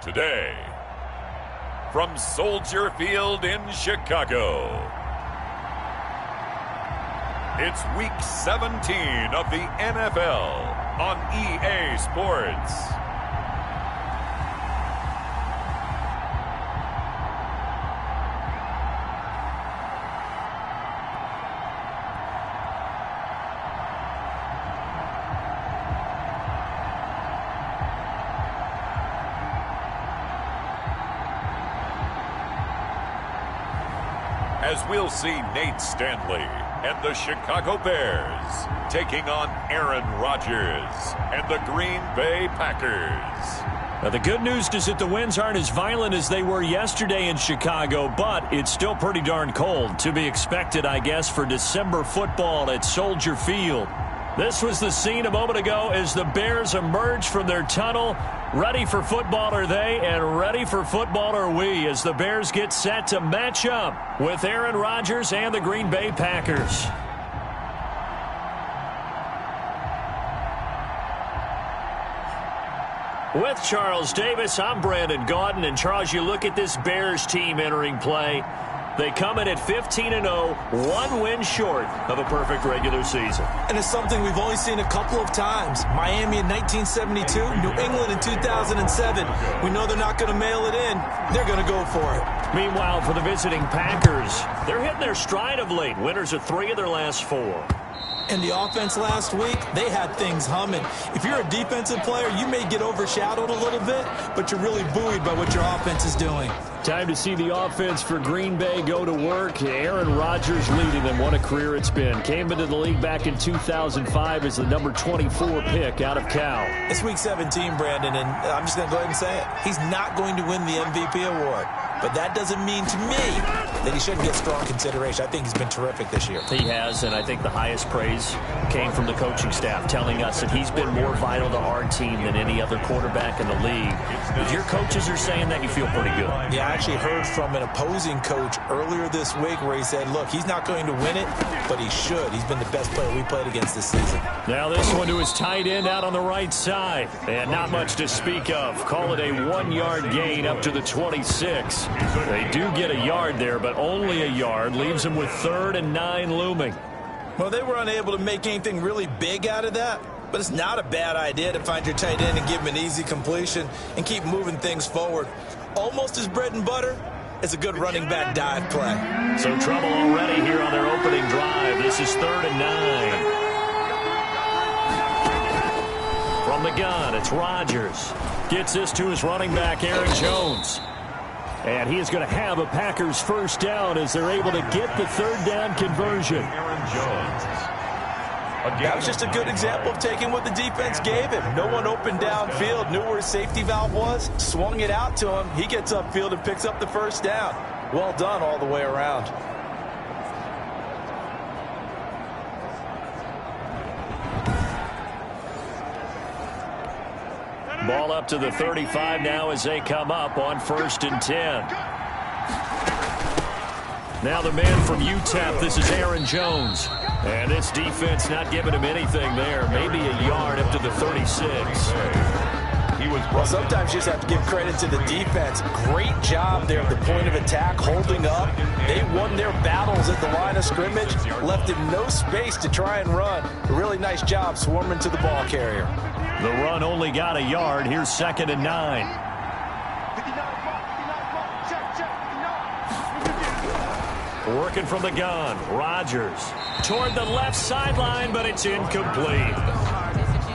Today, from Soldier Field in Chicago, it's Week 17 of the NFL on EA Sports. As we'll see Nate Stanley and the Chicago Bears taking on Aaron Rodgers and the Green Bay Packers. Now, the good news is that the winds aren't as violent as they were yesterday in Chicago, but it's still pretty darn cold. To be expected, I guess, for December football at Soldier Field. This was the scene a moment ago as the Bears emerged from their tunnel. Ready for football are they, and ready for football are we, as the Bears get set to match up with Aaron Rodgers and the Green Bay Packers. With Charles Davis, I'm Brandon Gaudin, and Charles, you look at this Bears team entering play. They come in at 15-0, one win short of a perfect regular season. And it's something we've only seen a couple of times. Miami in 1972, New England in 2007. We know they're not going to mail it in. They're going to go for it. Meanwhile, for the visiting Packers, they're hitting their stride of late. Winners of 3 of their last 4. And the offense last week, they had things humming. If you're a defensive player, you may get overshadowed a little bit, but you're really buoyed by what your offense is doing. Time to see the offense for Green Bay go to work. Aaron Rodgers leading them. What a career it's been. Came into the league back in 2005 as the number 24 pick out of Cal. It's Week 17, Brandon, and I'm just going to go ahead and say it. He's not going to win the MVP award. But that doesn't mean to me that he shouldn't get strong consideration. I think he's been terrific this year. He has, and I think the highest praise came from the coaching staff, telling us that he's been more vital to our team than any other quarterback in the league. If your coaches are saying that, you feel pretty good. Yeah, I actually heard from an opposing coach earlier this week where he said, look, he's not going to win it, but he should. He's been the best player we played against this season. Now this one to his tight end out on the right side. And not much to speak of. Call it a 1-yard gain up to the 26. They do get a yard there, but only a yard. Leaves them with 3rd and 9 looming. Well, they were unable to make anything really big out of that. But it's not a bad idea to find your tight end and give him an easy completion and keep moving things forward. Almost as bread and butter as a good running back dive play. So trouble already here on their opening drive. This is 3rd and 9. From the gun, it's Rodgers. Gets this to his running back, Aaron Jones. And he is going to have a Packers first down as they're able to get the 3rd down conversion. Aaron Jones. That was just a good example of taking what the defense gave him. No one opened downfield, knew where his safety valve was, swung it out to him. He gets upfield and picks up the first down. Well done all the way around. Ball up to the 35 now as they come up on 1st and 10. Now the man from UTEP, this is Aaron Jones. And this defense not giving him anything there. Maybe a yard up to the 36. Well, sometimes you just have to give credit to the defense. Great job there at the point of attack, holding up. They won their battles at the line of scrimmage, left him no space to try and run. A really nice job swarming to the ball carrier. The run only got a yard. Here's 2nd and 9. Working from the gun, Rodgers toward the left sideline, but it's incomplete.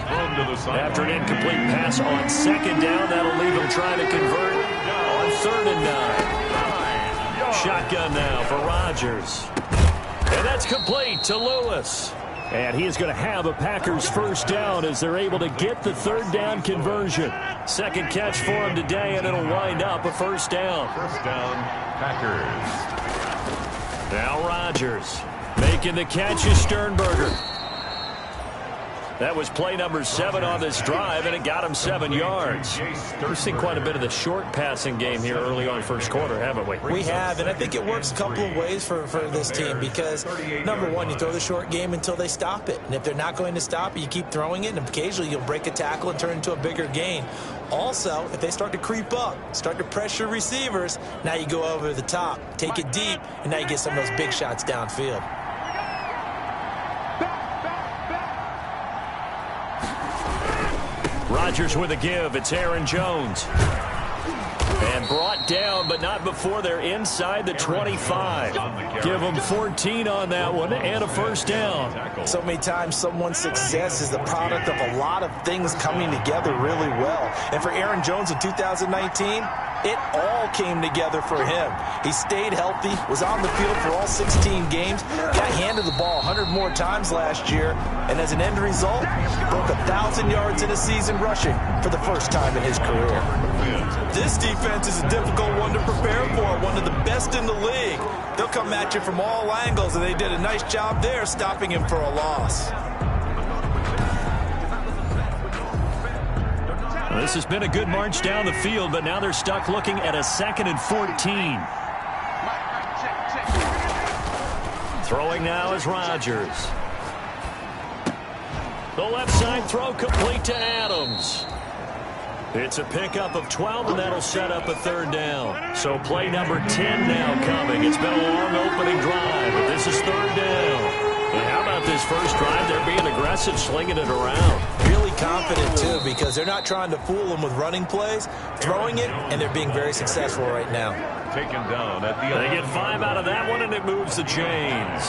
After an incomplete pass on 2nd down, that'll leave him trying to convert on 3rd and 9. Shotgun now for Rodgers. And that's complete to Lewis. And he is going to have a Packers first down as they're able to get the 3rd down conversion. 2nd catch for him today, and it'll wind up a first down. First down, Packers. Now Rodgers making the catch is Sternberger. That was play number 7 on this drive, and it got him 7 yards. We've seen quite a bit of the short passing game here early on first quarter, haven't we? We have, and I think it works a couple of ways for this team because, number one, you throw the short game until they stop it. And if they're not going to stop it, you keep throwing it, and occasionally you'll break a tackle and turn it into a bigger gain. Also, if they start to creep up, start to pressure receivers, now you go over the top, take it deep, and now you get some of those big shots downfield. Rodgers with a give. It's Aaron Jones. And brought down, but not before they're inside the 25. Give them 14 on that one and a first down. So many times someone's success is the product of a lot of things coming together really well. And for Aaron Jones in 2019, it all came together for him. He stayed healthy, was on the field for all 16 games, got handed the ball 100 more times last year, and as an end result, broke 1,000 yards in a season rushing for the first time in his career. This defense is a difficult one to prepare for, one of the best in the league. They'll come at you from all angles, and they did a nice job there stopping him for a loss. This has been a good march down the field, but now they're stuck looking at a 2nd and 14. Throwing now is Rodgers. The left side throw complete to Adams. It's a pickup of 12, and that'll set up a 3rd down. So play number 10 now coming. It's been a long opening drive, but this is 3rd down. And how about this first drive? They're being aggressive, slinging it around. Really confident, too, because they're not trying to fool them with running plays, throwing it, and they're being very successful right now. Taken down at the They get 5 out of that one, and it moves the chains.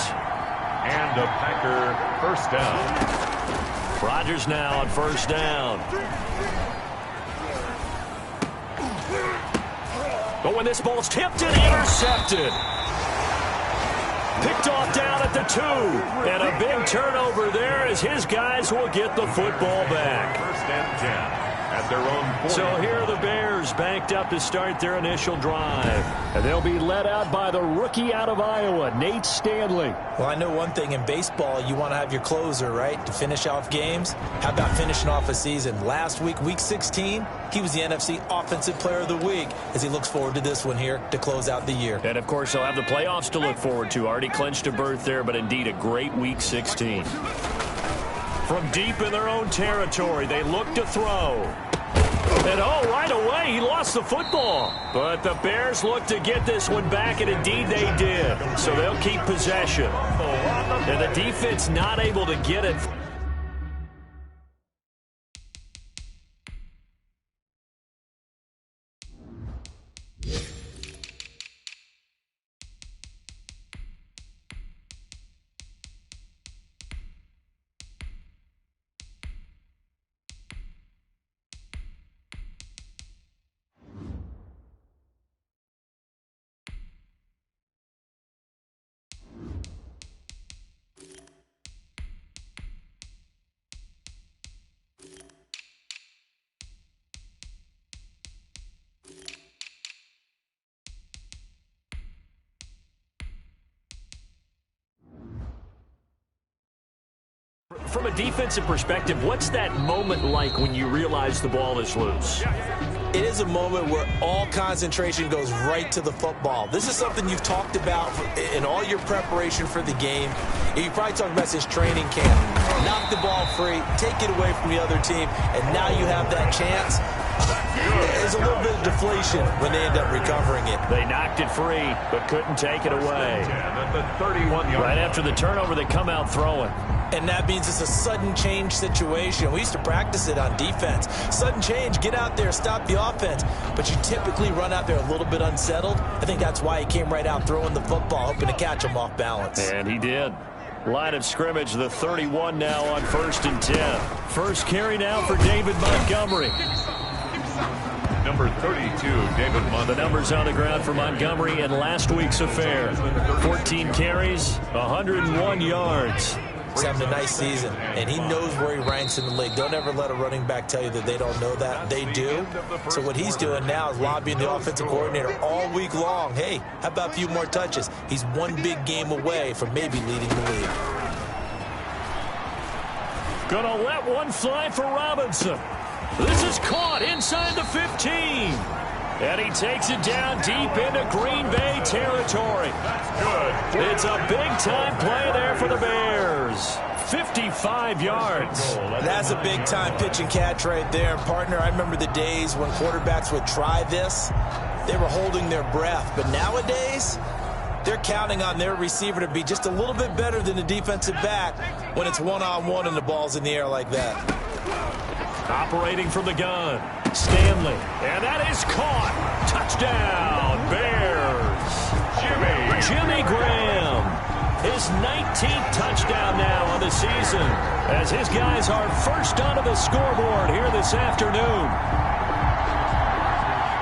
And a Packer first down. Rodgers now on first down. But when this ball's tipped and intercepted. Picked off down at the 2. And a big turnover there as his guys will get the football back. First and 10 at their own 40. So here are the Bears banked up to start their initial drive. And they'll be led out by the rookie out of Iowa, Nate Stanley. Well, I know one thing in baseball, you want to have your closer, right, to finish off games. How about finishing off a season? Last week, week 16, he was the NFC Offensive Player of the Week as he looks forward to this one here to close out the year. And, of course, they'll have the playoffs to look forward to. Already clinched a berth there, but indeed a great week 16. From deep in their own territory, they look to throw. And, right away, he lost the football. But the Bears look to get this one back, and indeed they did. So they'll keep possession. And the defense not able to get it. From a defensive perspective, what's that moment like when you realize the ball is loose? It is a moment where all concentration goes right to the football. This is something you've talked about in all your preparation for the game. You probably talked about this training camp. Knock the ball free, take it away from the other team, and now you have that chance. There's a little bit of deflation when they end up recovering it. They knocked it free, but couldn't take it away. Right after the turnover, they come out throwing. And that means it's a sudden change situation. We used to practice it on defense. Sudden change, get out there, stop the offense. But you typically run out there a little bit unsettled. I think that's why he came right out throwing the football, hoping to catch him off balance. And he did. Line of scrimmage, the 31 now on 1st and 10. First carry now for David Montgomery. Number 32, David Montgomery. The numbers on the ground for Montgomery in last week's affair. 14 carries, 101 yards. He's having a nice season, and he knows where he ranks in the league. Don't ever let a running back tell you that they don't know that. They do. So what he's doing now is lobbying the offensive coordinator all week long. Hey, how about a few more touches? He's one big game away from maybe leading the league. Gonna let one fly for Robinson. This is caught inside the 15. And he takes it down deep into Green Bay territory. That's good. It's a big-time play there for the Bears. 55 yards. That's a big-time pitch and catch right there. And, partner, I remember the days when quarterbacks would try this. They were holding their breath. But nowadays, they're counting on their receiver to be just a little bit better than the defensive back when it's one-on-one and the ball's in the air like that. Operating from the gun, Stanley. And that is caught. Touchdown, Bears. Jimmy Graham. His 19th touchdown now on the season as his guys are first onto the scoreboard here this afternoon.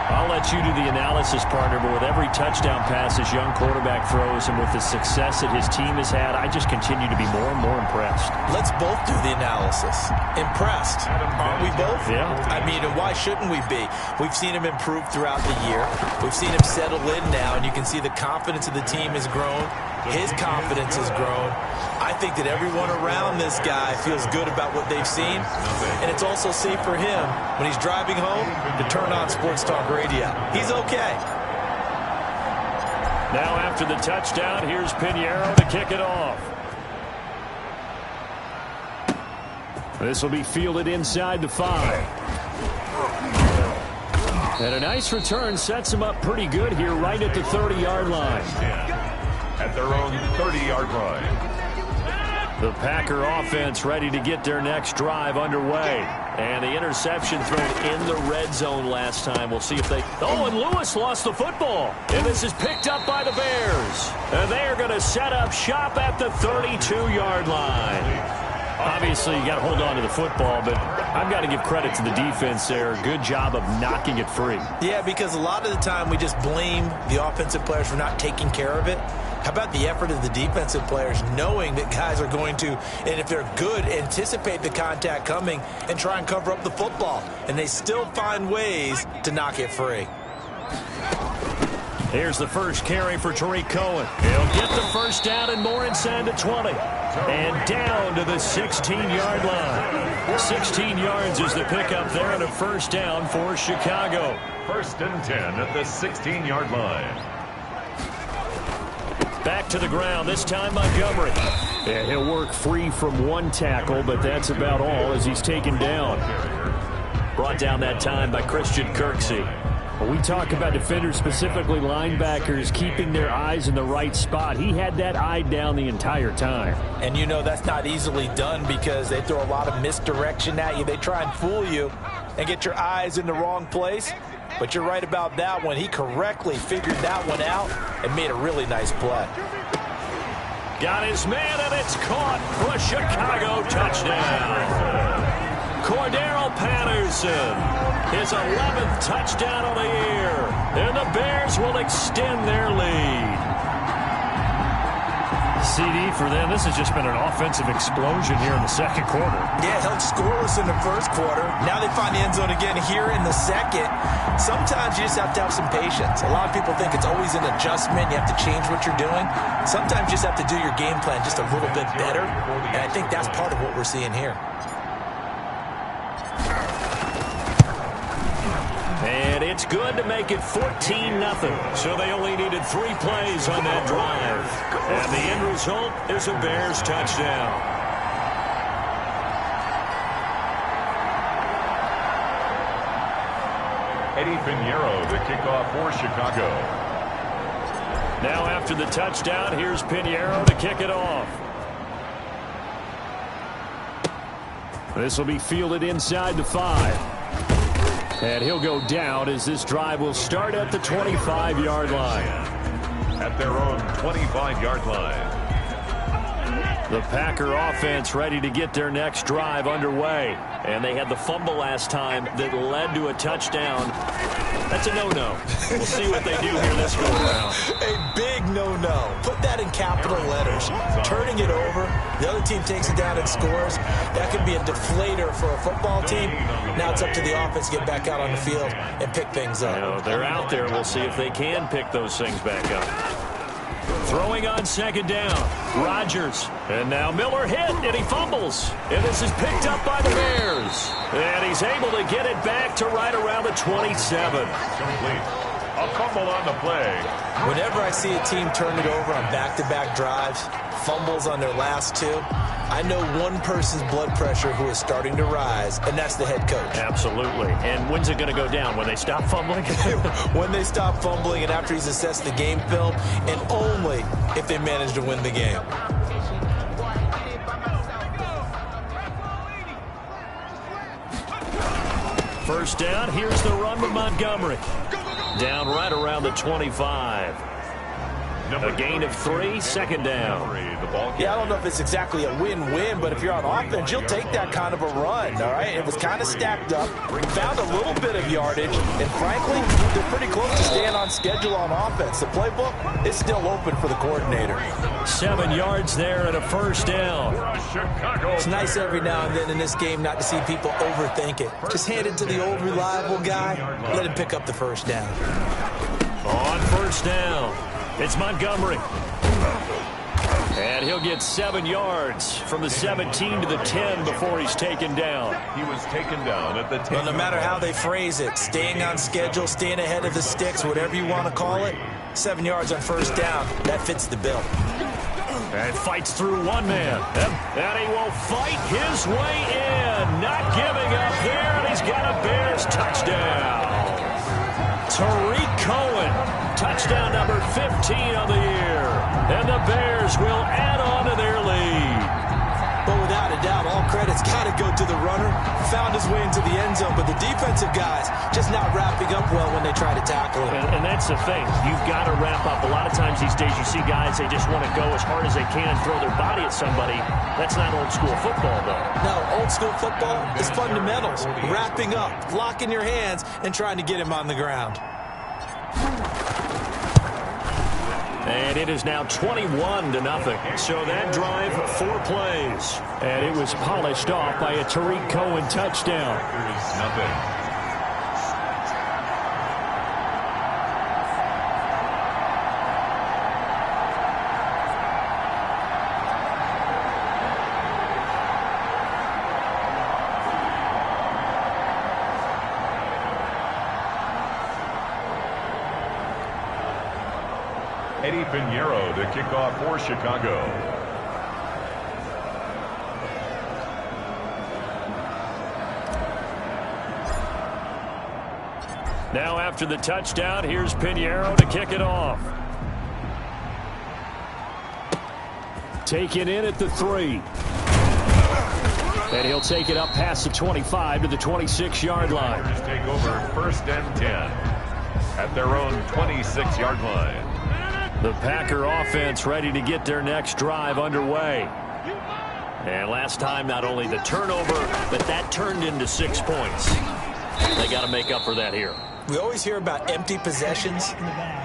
I'll let you do the analysis, partner, but with every touchdown pass his young quarterback throws and with the success that his team has had, I just continue to be more and more impressed. Let's both do the analysis. Impressed. Aren't we both? Yeah. I mean, and why shouldn't we be? We've seen him improve throughout the year. We've seen him settle in now, and you can see the confidence of the team has grown. His confidence has grown. I think that everyone around this guy feels good about what they've seen, and it's also safe for him when he's driving home to turn on Sports Talk Radio. He's okay. Now after the touchdown, here's Pinheiro to kick it off. This will be fielded inside the 5. And a nice return sets him up pretty good here right at the 30-yard line. At their own 30-yard line. The Packer offense ready to get their next drive underway. And the interception thrown in the red zone last time. We'll see if they... Oh, and Lewis lost the football. And this is picked up by the Bears. And they are going to set up shop at the 32-yard line. Obviously, you got to hold on to the football, but I've got to give credit to the defense there. Good job of knocking it free. Yeah, because a lot of the time we just blame the offensive players for not taking care of it. How about the effort of the defensive players knowing that guys are going to, and if they're good, anticipate the contact coming and try and cover up the football. And they still find ways to knock it free. Here's the first carry for Tariq Cohen. He'll get the first down and more inside the 20. And down to the 16-yard line. 16 yards is the pickup there and a first down for Chicago. 1st and 10 at the 16-yard line. Back to the ground, this time Montgomery. And he'll work free from one tackle, but that's about all as he's taken down. Brought down that time by Christian Kirksey. When we talk about defenders, specifically linebackers, keeping their eyes in the right spot, he had that eye down the entire time. And you know that's not easily done because they throw a lot of misdirection at you. They try and fool you and get your eyes in the wrong place. But you're right about that one. He correctly figured that one out and made a really nice play. Got his man, and it's caught for a Chicago touchdown. Cordero Patterson, his 11th touchdown of the year. And the Bears will extend their lead. CD for them, this has just been an offensive explosion here in the second quarter. Yeah, held scoreless in the first quarter. Now they find the end zone again here in the second. Sometimes you just have to have some patience. A lot of people think it's always an adjustment. You have to change what you're doing. Sometimes you just have to do your game plan just a little bit better. And I think that's part of what we're seeing here. And it's good to make it 14-0. So they only needed 3 plays on that drive. And the end result is a Bears touchdown. Eddie Pinheiro, the kickoff for Chicago. Now after the touchdown, here's Pinheiro to kick it off. This will be fielded inside the 5. And he'll go down as this drive will start at the 25-yard line. At their own 25-yard line. The Packer offense ready to get their next drive underway. And they had the fumble last time that led to a touchdown. That's a no-no. We'll see what they do here this go-around. A big no-no. Put that in capital letters. Turning it over, the other team takes it down and scores. That could be a deflator for a football team. Now it's up to the offense to get back out on the field and pick things up. You know, they're out there. We'll see if they can pick those things back up. Throwing on second down. Rodgers. And now Miller hit, and he fumbles. And this is picked up by the Bears. And he's able to get it back to right around the 27. Complete. A fumble on the play. Whenever I see a team turn it over on back-to-back drives, fumbles on their last two, I know one person's blood pressure who is starting to rise, and that's the head coach. Absolutely. And when's it going to go down? When they stop fumbling? When they stop fumbling and after he's assessed the game film, and only if they manage to win the game. First down, here's the run with Montgomery. Down right around the 25. A gain of 3, second down. Yeah, I don't know if it's exactly a win-win, but if you're on offense, you'll take that kind of a run, all right? It was kind of stacked up, found a little bit of yardage, and frankly, they're pretty close to staying on schedule on offense. The playbook is still open for the coordinator. 7 yards there and a first down. It's nice every now and then in this game not to see people overthink it. Just hand it to the old reliable guy, let him pick up the first down. On first down, it's Montgomery. And he'll get 7 yards from the 17 to the 10 before he's taken down. He was taken down at the 10. Well, no matter how they phrase it, staying on schedule, staying ahead of the sticks, whatever you want to call it, 7 yards on first down, that fits the bill. And fights through one man. And he will fight his way in. Not giving up there, and he's got a Bears touchdown. Tariq Cohen. Touchdown number 15 on the year. And the Bears will add on to their lead. But without a doubt, all credit's got to go to the runner. Found his way into the end zone, but the defensive guys just not wrapping up well when they try to tackle him. And that's the thing. You've got to wrap up. A lot of times these days you see guys, they just want to go as hard as they can and throw their body at somebody. That's not old school football, though. No, old school football is fundamentals. Wrapping up, locking your hands, and trying to get him on the ground. And it is now 21-0. So that drive, 4 plays. And it was polished off by a Tariq Cohen touchdown. Nothing. Pinheiro to kick off for Chicago. Now after the touchdown, here's Pinheiro to kick it off. Taken in at the 3. And he'll take it up past the 25 to the 26-yard line. Just take over first and 10 at their own 26-yard line. The Packer offense ready to get their next drive underway. And last time, not only the turnover, but that turned into 6 points. They got to make up for that here. We always hear about empty possessions,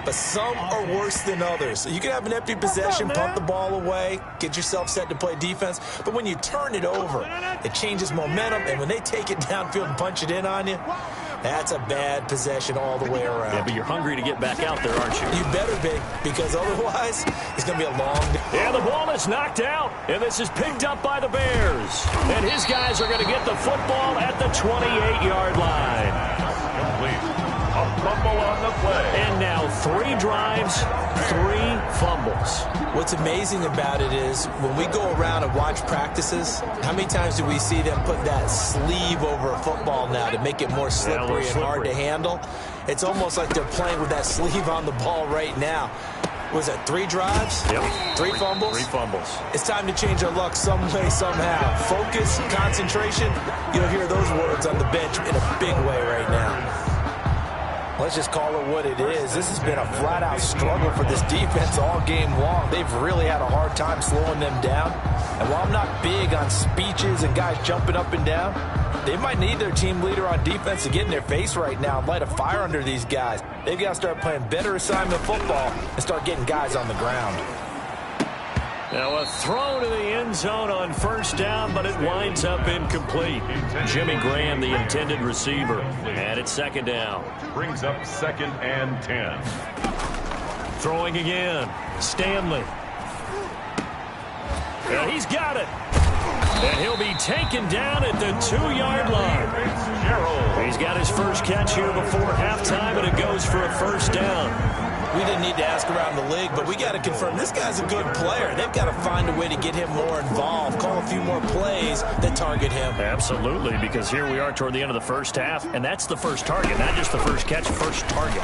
but some are worse than others. So you can have an empty possession, punt the ball away, get yourself set to play defense. But when you turn it over, it changes momentum. And when they take it downfield and punch it in on you, that's a bad possession all the way around. Yeah, but you're hungry to get back out there, aren't you? You better be, because otherwise it's going to be a long day. Yeah, the ball is knocked out, and this is picked up by the Bears. And his guys are going to get the football at the 28-yard line. Complete. A fumble on the play. And now 3 drives, 3 fumbles. What's amazing about it is when we go around and watch practices, how many times do we see them put that sleeve over a football now to make it more slippery and hard to handle? It's almost like they're playing with that sleeve on the ball right now. Was that 3 drives? Yep. 3 fumbles? 3 fumbles. It's time to change our luck some way, somehow. Focus, concentration, you'll hear those words on the bench in a big way right now. Let's just call it what it is. This has been a flat-out struggle for this defense all game long. They've really had a hard time slowing them down. And while I'm not big on speeches and guys jumping up and down, they might need their team leader on defense to get in their face right now and light a fire under these guys. They've got to start playing better assignment football and start getting guys on the ground. Now a throw to the end zone on first down, but it winds up incomplete. Jimmy Graham, the intended receiver, and it's second down. Brings up second and 10. Throwing again. Stanley. And he's got it. And he'll be taken down at the 2-yard line. He's got his first catch here before halftime, and it goes for a first down. We didn't need to ask around the league, but we got to confirm this guy's a good player. They've got to find a way to get him more involved, call a few more plays that target him. Absolutely, because here we are toward the end of the first half, and that's the first target, not just the first catch, first target.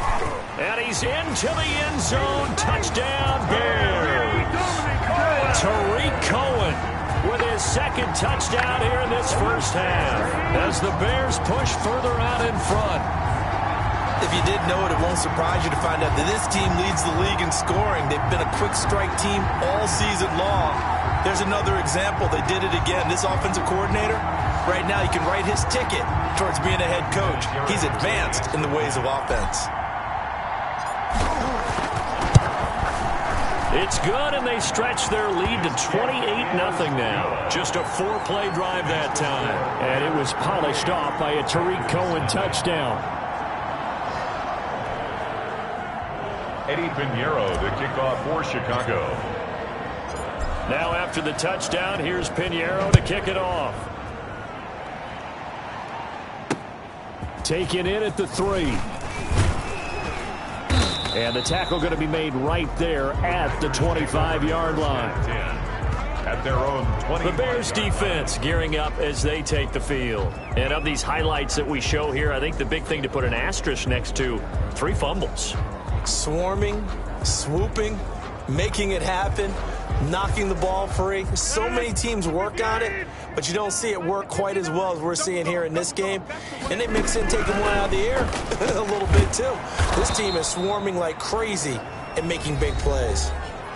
And he's into the end zone. Touchdown, Bears. Tariq Cohen with his second touchdown here in this first half as the Bears push further out in front. If you didn't know it, it won't surprise you to find out that this team leads the league in scoring. They've been a quick strike team all season long. There's another example. They did it again. This offensive coordinator, right now he can write his ticket towards being a head coach. He's advanced in the ways of offense. It's good, and they stretch their lead to 28-0 now. Just a 4-play drive that time. And it was polished off by a Tariq Cohen touchdown. Eddie Pinheiro to kick off for Chicago. Now after the touchdown, here's Pinheiro to kick it off. Taken in at the 3. And the tackle going to be made right there at the 25-yard line. At their own 20. The Bears defense gearing up as they take the field. And of these highlights that we show here, I think the big thing to put an asterisk next to, 3 fumbles. Swarming, swooping, making it happen, knocking the ball free. So many teams work on it, but you don't see it work quite as well as we're seeing here in this game. And they mix in taking one out of the air a little bit too. This team is swarming like crazy and making big plays.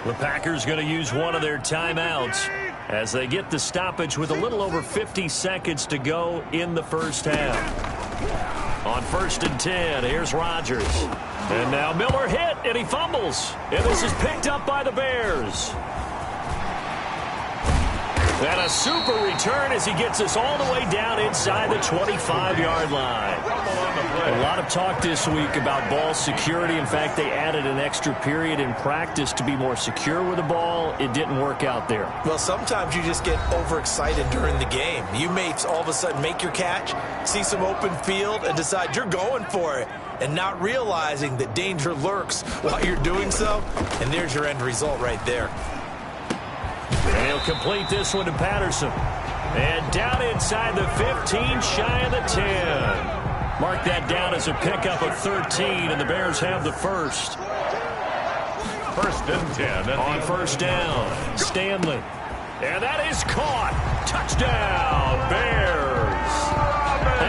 The Packers going to use one of their timeouts as they get the stoppage with a little over 50 seconds to go in the first half. On 1st and 10, here's Rodgers. And now Miller hit, and he fumbles. And this is picked up by the Bears. And a super return as he gets us all the way down inside the 25-yard line. A lot of talk this week about ball security. In fact, they added an extra period in practice to be more secure with the ball. It didn't work out there. Well, sometimes you just get overexcited during the game. You may all of a sudden make your catch, see some open field, and decide you're going for it, and not realizing that danger lurks while you're doing so. And there's your end result right there. And he'll complete this one to Patterson. And down inside the 15, shy of the 10. Mark that down as a pickup of 13, and the Bears have the first. 1st and 10. On 1st down, Stanley. And that is caught. Touchdown, Bears.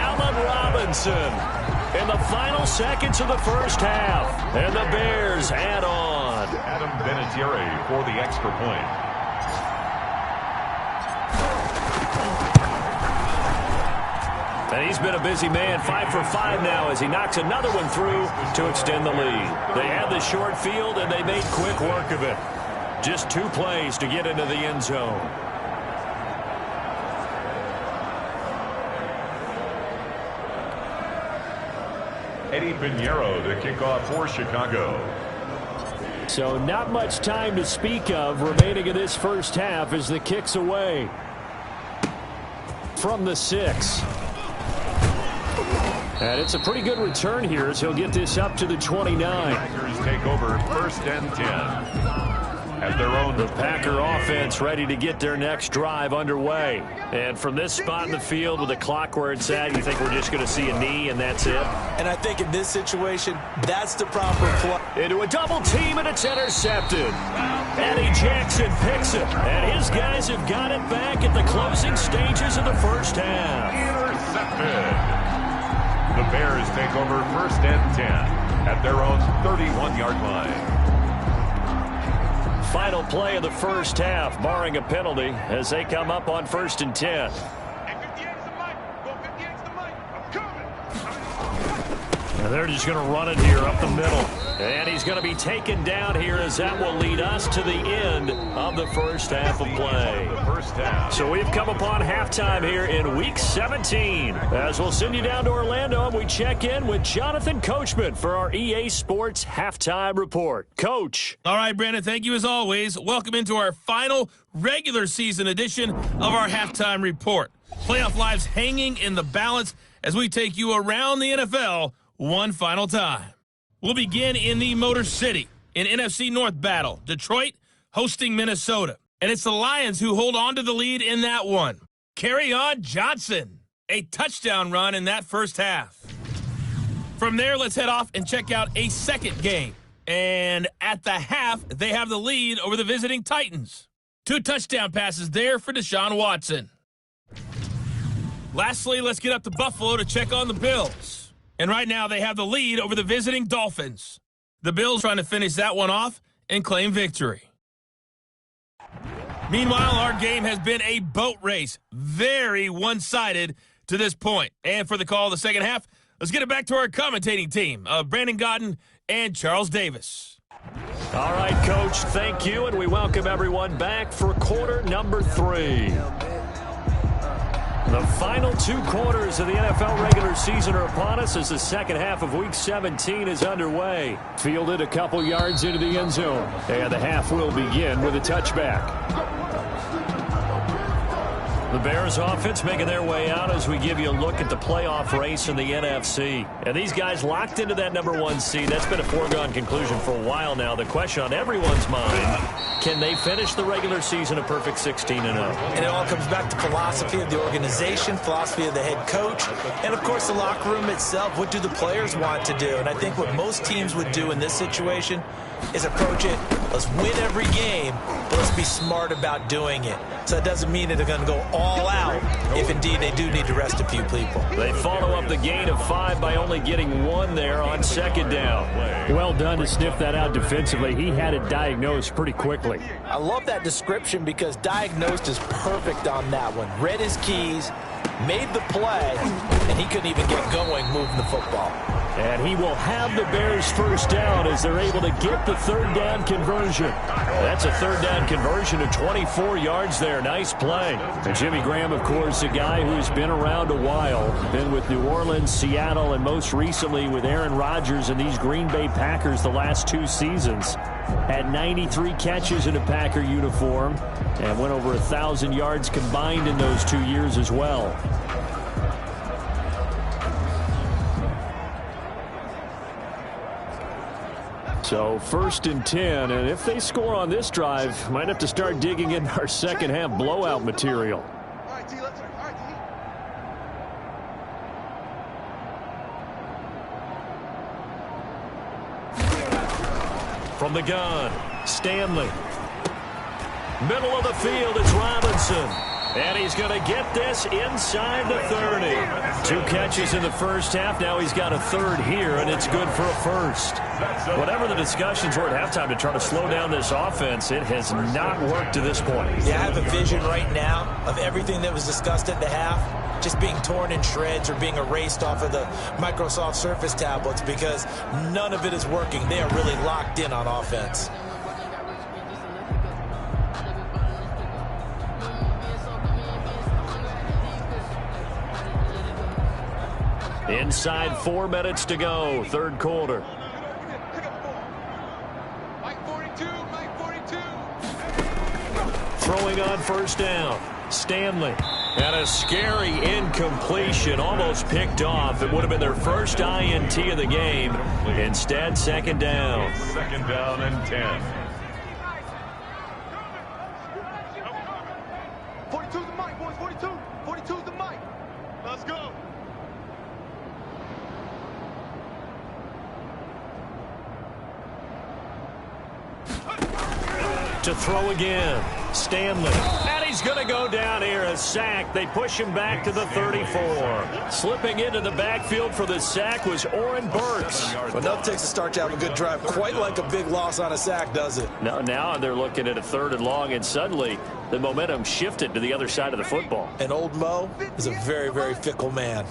Allen Robinson in the final seconds of the first half. And the Bears add on. Adam Vinatieri for the extra point. And he's been a busy man, 5 for 5 now as he knocks another one through to extend the lead. They had the short field, and they made quick work of it. Just 2 plays to get into the end zone. Eddie Pinheiro to kick off for Chicago. So not much time to speak of remaining in this first half as the kick's away. From the 6. And it's a pretty good return here as he'll get this up to the 29. Packers take over 1st and 10. At their own. The Packer offense ready to get their next drive underway. And from this spot in the field with the clock where it's at, you think we're just going to see a knee and that's it? And I think in this situation, that's the proper play. Into a double team, and it's intercepted. Eddie Jackson picks it. And his guys have got it back at the closing stages of the first half. Intercepted. The Bears take over 1st and 10 at their own 31-yard line. Final play of the first half, barring a penalty, as they come up on 1st and 10. And they're just going to run it here up the middle. And he's going to be taken down here as that will lead us to the end of the first half of play. So we've come upon halftime here in Week 17. As we'll send you down to Orlando and we check in with Jonathan Coachman for our EA Sports Halftime Report. Coach. All right, Brandon, thank you as always. Welcome into our final regular season edition of our Halftime Report. Playoff lives hanging in the balance as we take you around the NFL one final time. We'll begin in the Motor City in NFC North battle. Detroit hosting Minnesota. And it's the Lions who hold on to the lead in that one. Kerryon Johnson, a touchdown run in that first half. From there, let's head off and check out a second game. And at the half, they have the lead over the visiting Titans. 2 touchdown passes there for Deshaun Watson. Lastly, let's get up to Buffalo to check on the Bills. And right now, they have the lead over the visiting Dolphins. The Bills trying to finish that one off and claim victory. Meanwhile, our game has been a boat race. Very one-sided to this point. And for the call of the second half, let's get it back to our commentating team of Brandon Godden and Charles Davis. All right, Coach, thank you, and we welcome everyone back for quarter number 3. The final 2 quarters of the NFL regular season are upon us as the second half of Week 17 is underway. Fielded a couple yards into the end zone, and the half will begin with a touchback. The Bears offense making their way out as we give you a look at the playoff race in the NFC. And these guys locked into that number 1 seed. That's been a foregone conclusion for a while now. The question on everyone's mind, can they finish the regular season a perfect 16-0? And it all comes back to philosophy of the organization, philosophy of the head coach, and, of course, the locker room itself. What do the players want to do? And I think what most teams would do in this situation is approach it, let's win every game, but let's be smart about doing it. So that doesn't mean that they're going to go all out if indeed they do need to rest a few people. They follow up the gain of 5 by only getting 1 there on second down. Well done to sniff that out defensively. He had it diagnosed pretty quickly. I love that description because diagnosed is perfect on that one. Read his keys, made the play, and he couldn't even get going moving the football. And he will have the Bears first down as they're able to get the third down conversion. That's a third down conversion of 24 yards there. Nice play. And Jimmy Graham, of course, a guy who's been around a while. Been with New Orleans, Seattle, and most recently with Aaron Rodgers and these Green Bay Packers the last 2 seasons. Had 93 catches in a Packer uniform and went over 1,000 yards combined in those 2 years as well. So 1st and 10, and if they score on this drive, might have to start digging in our second half blowout material. From the gun, Stanley. Middle of the field, it's Robinson. And he's going to get this inside the 30. 2 catches in the first half. Now he's got a third here, and it's good for a first. Whatever the discussions were at halftime to try to slow down this offense, it has not worked to this point. Yeah, I have a vision right now of everything that was discussed at the half just being torn in shreds or being erased off of the Microsoft Surface tablets because none of it is working. They are really locked in on offense. Inside 4 minutes to go, third quarter. Throwing on first down, Stanley. And a scary incompletion, almost picked off. It would have been their first INT of the game. Instead, second down. 2nd down and 10. 42's the mic, boys. 42. 42's the mic. Let's go. To throw again, Stanley. And he's going to go down here, a sack. They push him back to the 34. Slipping into the backfield for the sack was Oren Burks. Well, enough takes a start to have a good drive. Quite like a big loss on a sack, does it? Now they're looking at a 3rd and long, and suddenly the momentum shifted to the other side of the football. And old Mo is a very, very fickle man.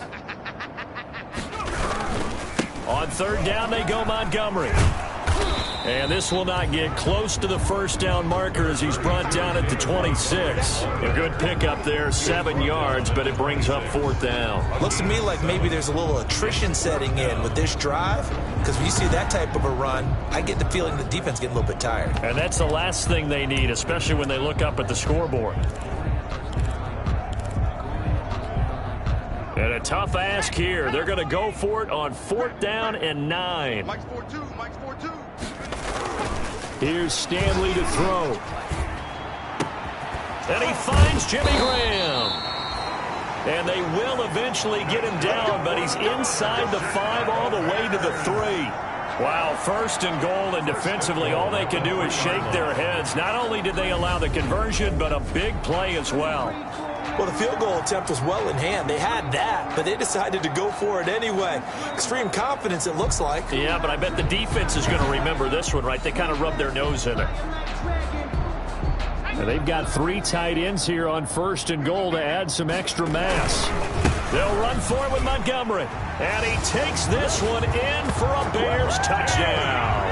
On third down, they go Montgomery. And this will not get close to the first down marker as he's brought down at the 26. A good pickup there, 7 yards, but it brings up fourth down. Looks to me like maybe there's a little attrition setting in with this drive, because when you see that type of a run, I get the feeling the defense getting a little bit tired. And that's the last thing they need, especially when they look up at the scoreboard. And a tough ask here. They're going to go for it on fourth down and 9. Mike's 4-2. Mike's 4-2. Here's Stanley to throw. And he finds Jimmy Graham. And they will eventually get him down, but he's inside the 5 all the way to the 3. Wow, first and goal, and defensively all they can do is shake their heads. Not only did they allow the conversion, but a big play as well. Well, the field goal attempt was well in hand. They had that, but they decided to go for it anyway. Extreme confidence, it looks like. Yeah, but I bet the defense is going to remember this one, right? They kind of rubbed their nose in it. And they've got 3 tight ends here on first and goal to add some extra mass. They'll run for it with Montgomery. And he takes this one in for a Bears touchdown.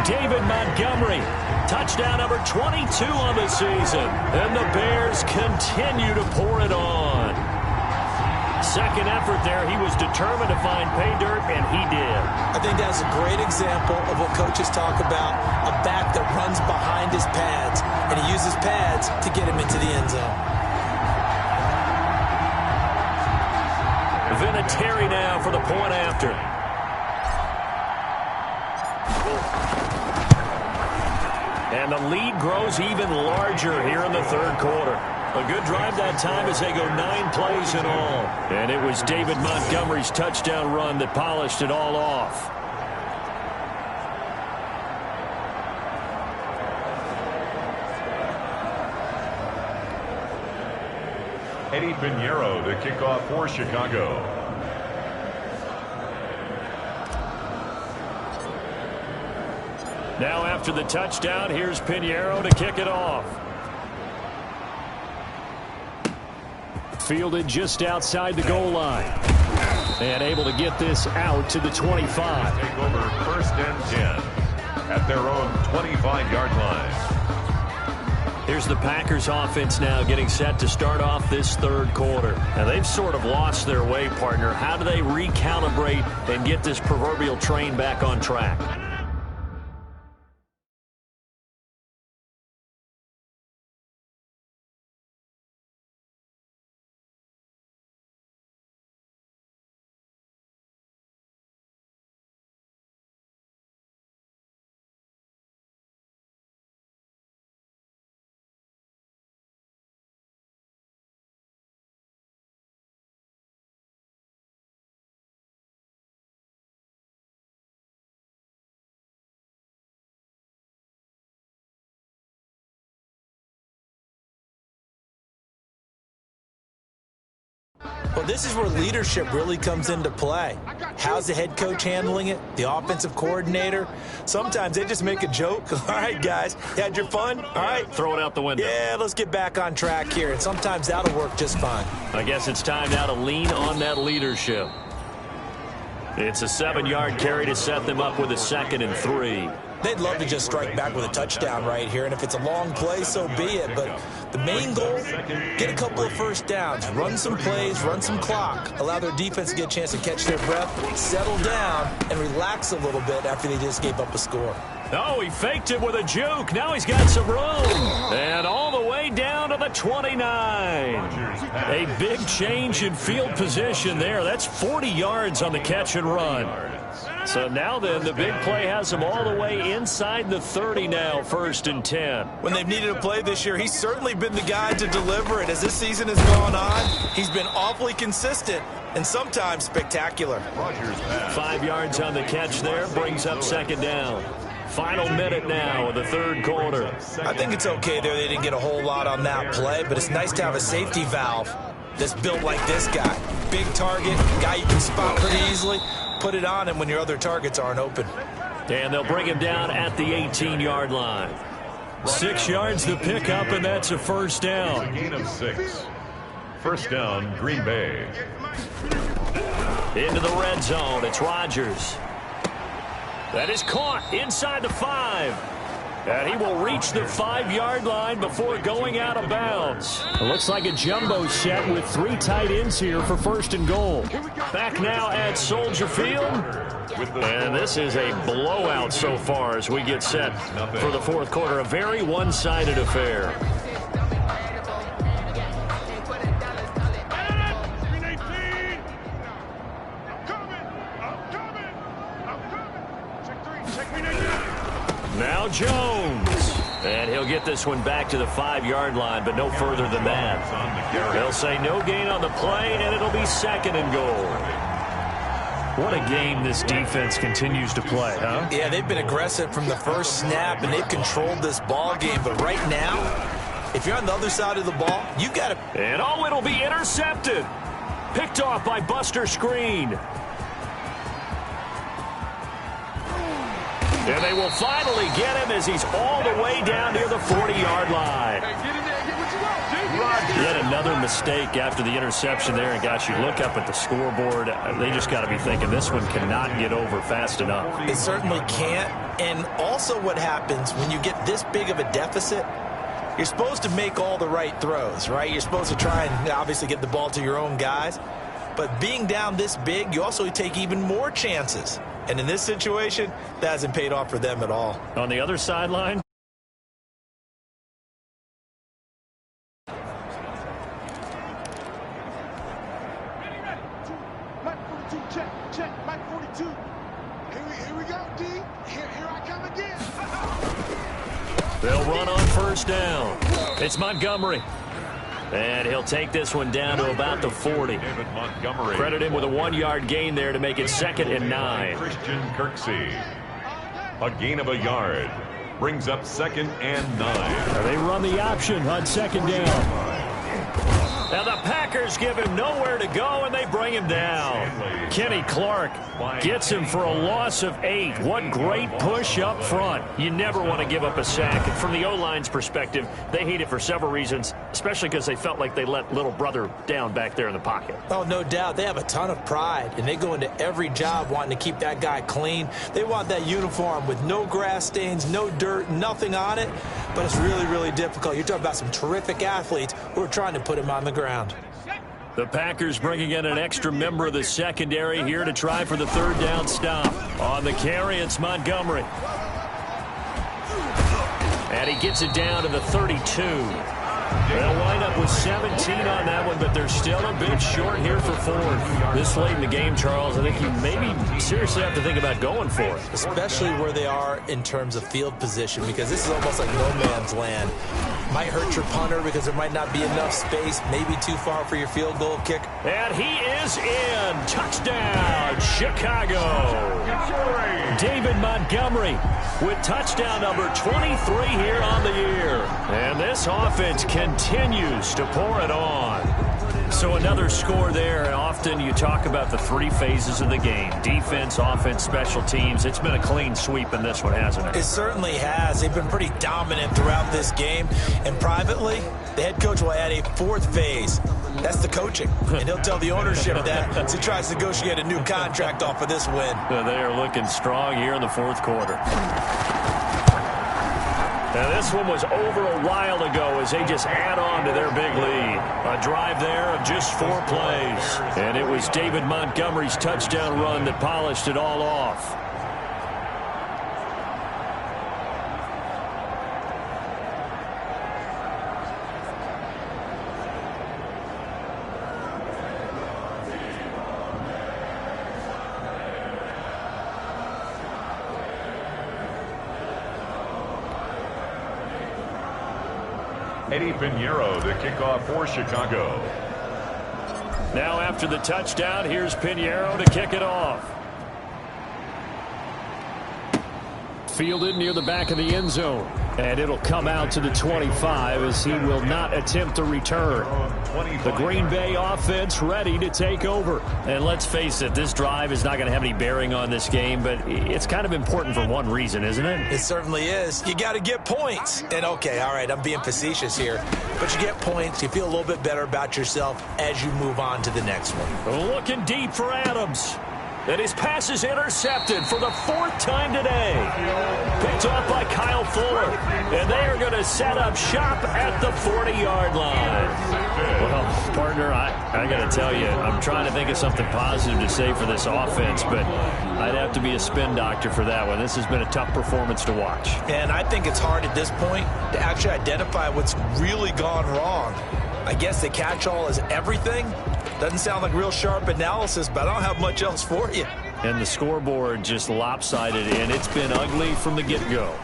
David Montgomery, touchdown number 22 on the season. And the Bears continue to pour it on. Second effort there, he was determined to find pay dirt, and he did. I think that's a great example of what coaches talk about, a back that runs behind his pads, and he uses pads to get him into the end zone. Vinatieri now for the point after. And the lead grows even larger here in the third quarter. A good drive that time as they go 9 plays in all. And it was David Montgomery's touchdown run that polished it all off. Eddie Pinheiro to kick off for Chicago. Now after the touchdown, here's Pinheiro to kick it off. Fielded just outside the goal line. And able to get this out to the 25. Take over first and 10 at their own 25-yard line. Here's the Packers offense now getting set to start off this third quarter. Now they've sort of lost their way, partner. How do they recalibrate and get this proverbial train back on track? Well, this is where leadership really comes into play. How's the head coach handling it? The offensive coordinator? Sometimes they just make a joke. All right, guys, you had your fun? All right. Throw it out the window. Yeah, let's get back on track here. And sometimes that'll work just fine. I guess it's time now to lean on that leadership. It's a 7-yard carry to set them up with a 2nd and 3. They'd love to just strike back with a touchdown right here, and if it's a long play, so be it. But the main goal, get a couple of first downs, run some plays, run some clock, allow their defense to get a chance to catch their breath, settle down, and relax a little bit after they just gave up a score. Oh, he faked it with a juke. Now he's got some room. And all the way down to the 29. A big change in field position there. That's 40 yards on the catch and run. So now then, the big play has them all the way inside the 30 now, 1st and 10. When they've needed a play this year, he's certainly been the guy to deliver it. As this season has gone on, he's been awfully consistent and sometimes spectacular. 5 yards on the catch there, brings up 2nd down. Final minute now of the third quarter. I think it's okay there. They didn't get a whole lot on that play, but it's nice to have a safety valve that's built like this guy. Big target, guy you can spot pretty easily. Put it on him when your other targets aren't open. And they'll bring him down at the 18-yard line. 6 yards to pick up, and that's a first down. A gain of 6. First down, Green Bay. Into the red zone. It's Rodgers. That is caught inside the 5. And he will reach the 5-yard line before going out of bounds. It looks like a jumbo set with 3 tight ends here for first and goal. Back now at Soldier Field. And this is a blowout so far as we get set for the fourth quarter. A very one-sided affair. Now Jones. And he'll get this one back to the 5-yard line, but no further than that. They'll say no gain on the play, and it'll be second and goal. What a game this defense continues to play, huh? Yeah, they've been aggressive from the first snap, and they've controlled this ball game. But right now, if you're on the other side of the ball, you got to... And oh, it'll be intercepted. Picked off by Buster Screen. And they will finally get him as he's all the way down near the 40-yard line. Yet another mistake after the interception there. And, gosh, you look up at the scoreboard, they just got to be thinking this one cannot get over fast enough. It certainly can't. And also what happens when you get this big of a deficit, you're supposed to make all the right throws, right? You're supposed to try and obviously get the ball to your own guys. But being down this big, you also take even more chances. And in this situation, that hasn't paid off for them at all. On the other sideline. Mike 42, check, Mike 42. Here we go, D. Here I come again. They'll run on first down. It's Montgomery. And he'll take this one down to about the 40. Credit him with a 1-yard gain there to make it 2nd and 9. Christian Kirksey. A gain of a yard. Brings up 2nd and 9. They run the option on 2nd down. Now the Packers give him nowhere to go, and they bring him down. Kenny Clark gets him for a loss of 8. What great push up front. You never want to give up a sack. And from the O-line's perspective, they hate it for several reasons, especially because they felt like they let little brother down back there in the pocket. Oh, no doubt. They have a ton of pride, and they go into every job wanting to keep that guy clean. They want that uniform with no grass stains, no dirt, nothing on it. But it's really, really difficult. You're talking about some terrific athletes who are trying to put him on the ground. The Packers bringing in an extra member of the secondary here to try for the 3rd down stop. On the carry, it's Montgomery. And he gets it down to the 32. They'll wind up with 17 on that one, but they're still a bit short here for 4th. This late in the game, Charles, I think you maybe seriously have to think about going for it. Especially where they are in terms of field position, because this is almost like no man's land. Might hurt your punter because there might not be enough space, maybe too far for your field goal kick. And he is in. Touchdown, Chicago. David Montgomery with touchdown number 23 here on the year. And this offense continues to pour it on. So another score there. Often you talk about the 3 phases of the game. Defense, offense, special teams. It's been a clean sweep in this one, hasn't it? It certainly has. They've been pretty dominant throughout this game. And privately, the head coach will add a 4th phase. That's the coaching. And he'll tell the ownership that as he tries to negotiate a new contract off of this win. They are looking strong here in the 4th quarter. Now, this one was over a while ago as they just add on to their big lead. A drive there of just 4 plays. And it was David Montgomery's touchdown run that polished it all off. Eddie Pinheiro, the kickoff for Chicago. Now after the touchdown, here's Pinheiro to kick it off. Fielded near the back of the end zone. And it'll come out to the 25 as he will not attempt to return. The Green Bay offense ready to take over. And let's face it, this drive is not going to have any bearing on this game, but it's kind of important for one reason, isn't it? It certainly is. You got to get points. And okay, all right, I'm being facetious here, but you get points, you feel a little bit better about yourself as you move on to the next one. Looking deep for Adams. And his pass is intercepted for the fourth time today. Picked off by Kyle Fuller. And they are going to set up shop at the 40-yard line. Well, partner, I got to tell you, I'm trying to think of something positive to say for this offense, but I'd have to be a spin doctor for that one. This has been a tough performance to watch. And I think it's hard at this point to actually identify what's really gone wrong. I guess the catch-all is everything. Doesn't sound like real sharp analysis, but I don't have much else for you. And the scoreboard just lopsided, and it's been ugly from the get-go.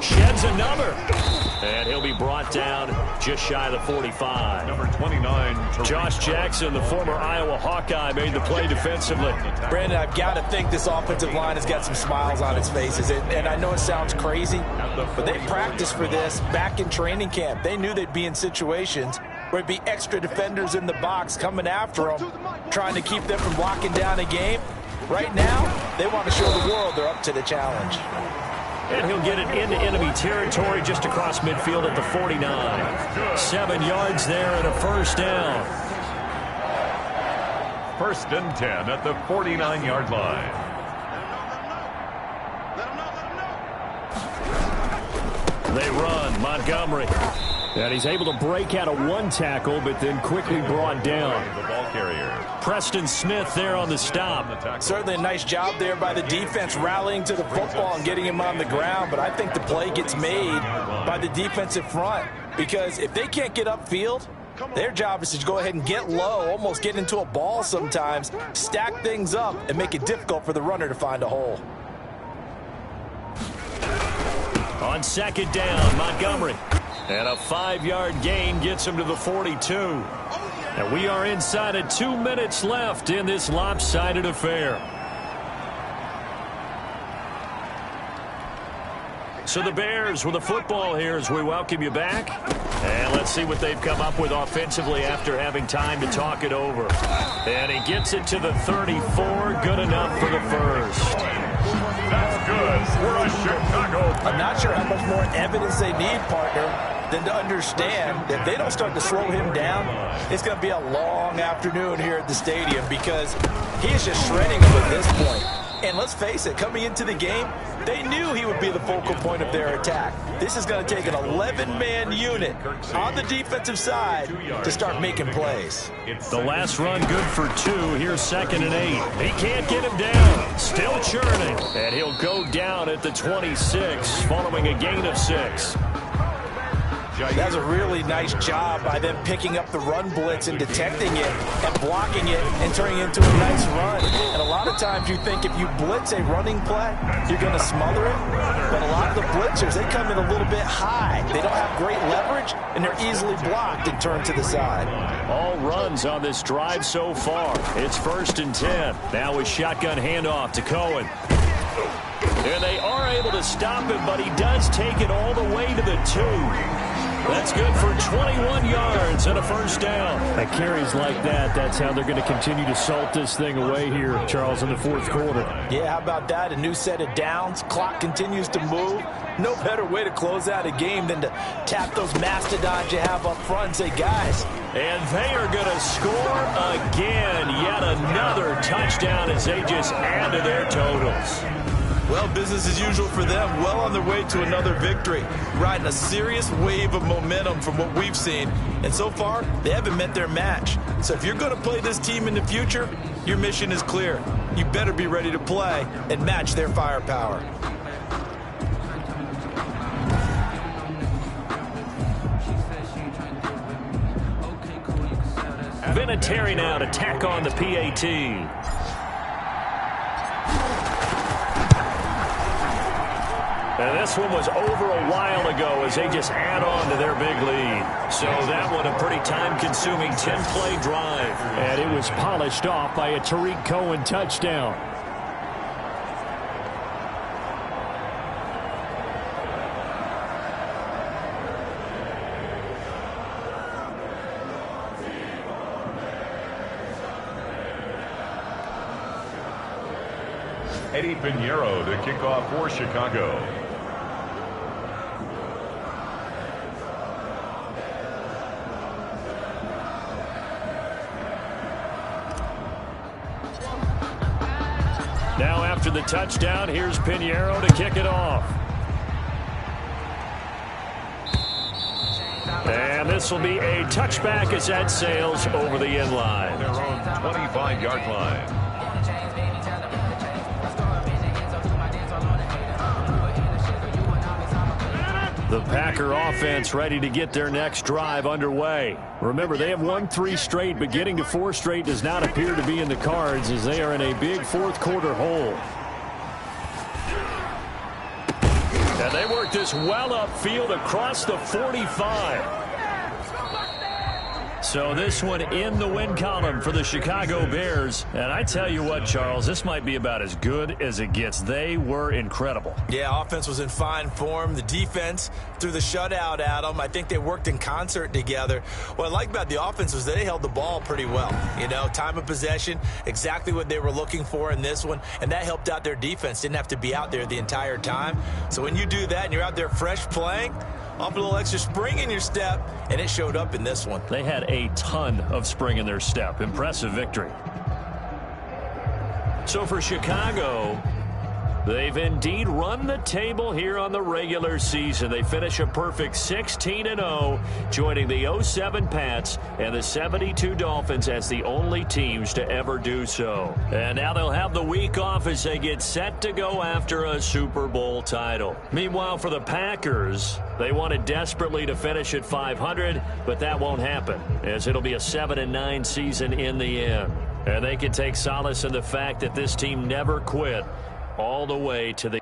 Sheds another. And he'll be brought down just shy of the 45. Number 29. Josh Jackson, the former Iowa Hawkeye, made the play defensively. Brandon, I've got to think this offensive line has got some smiles on its faces. And I know it sounds crazy, but they practiced for this back in training camp. They knew they'd be in situations where it'd be extra defenders in the box coming after them, trying to keep them from locking down a game. Right now, they want to show the world they're up to the challenge. And he'll get it into enemy territory just across midfield at the 49. 7 yards there and a first down. First and 10 at the 49-yard line. They run. Montgomery. And he's able to break out of one tackle, but then quickly brought down. The ball carrier. Preston Smith there on the stop. Certainly a nice job there by the defense rallying to the football and getting him on the ground, but I think the play gets made by the defensive front because if they can't get upfield, their job is to go ahead and get low, almost get into a ball sometimes, stack things up, and make it difficult for the runner to find a hole. On second down, Montgomery. And a 5-yard gain gets him to the 42. And we are inside of 2 minutes left in this lopsided affair. So the Bears with the football here as we welcome you back. And let's see what they've come up with offensively after having time to talk it over. And he gets it to the 34. Good enough for the first. That's good for a Chicago. I'm not sure how much more evidence they need, partner, than to understand that if they don't start to slow him down, it's going to be a long afternoon here at the stadium because he is just shredding them at this point. And let's face it, coming into the game, they knew he would be the focal point of their attack. This is going to take an 11-man unit on the defensive side to start making plays. The last run good for 2. Here's 2nd and 8. He can't get him down. Still churning. And he'll go down at the 26 following a gain of 6. That's a really nice job by them picking up the run blitz and detecting it and blocking it and turning it into a nice run. And a lot of times you think if you blitz a running play, you're going to smother it. But a lot of the blitzers, they come in a little bit high. They don't have great leverage, and they're easily blocked and turned to the side. All runs on this drive so far. It's 1st and 10. Now with shotgun handoff to Cohen. And they are able to stop him, but he does take it all the way to the 2. That's good for 21 yards and a first down. At carries like that, that's how they're going to continue to salt this thing away here, Charles, in the 4th quarter. Yeah, how about that? A new set of downs. Clock continues to move. No better way to close out a game than to tap those mastodons you have up front and say, guys. And they are going to score again. Yet another touchdown as they just add to their totals. Well, business as usual for them, well on their way to another victory, riding a serious wave of momentum from what we've seen. And so far, they haven't met their match. So if you're going to play this team in the future, your mission is clear. You better be ready to play and match their firepower. Vinatieri now to tack on the PAT. And this one was over a while ago as they just add on to their big lead. So that one a pretty time-consuming 10-play drive. And it was polished off by a Tariq Cohen touchdown. Eddie Pinheiro to kick off for Chicago. Now after the touchdown, here's Pinheiro to kick it off. And this will be a touchback as that sails over the end line. Their own 25-yard line. The Packer offense ready to get their next drive underway. Remember, they have won 3 straight, but getting to 4 straight does not appear to be in the cards as they are in a big fourth-quarter hole. And they work this well upfield across the 45. So this one in the win column for the Chicago Bears. And I tell you what, Charles, this might be about as good as it gets. They were incredible. Yeah, offense was in fine form. The defense threw the shutout at them. I think they worked in concert together. What I like about the offense was they held the ball pretty well. You know, time of possession, exactly what they were looking for in this one. And that helped out their defense. Didn't have to be out there the entire time. So when you do that and you're out there fresh playing, off a little extra spring in your step, and it showed up in this one. They had a ton of spring in their step. Impressive victory. So for Chicago, they've indeed run the table here on the regular season. They finish a perfect 16-0, joining the 07 Pats and the 72 Dolphins as the only teams to ever do so. And now they'll have the week off as they get set to go after a Super Bowl title. Meanwhile, for the Packers, they wanted desperately to finish at 500, but that won't happen, as it'll be a 7-9 season in the end. And they can take solace in the fact that this team never quit all the way to the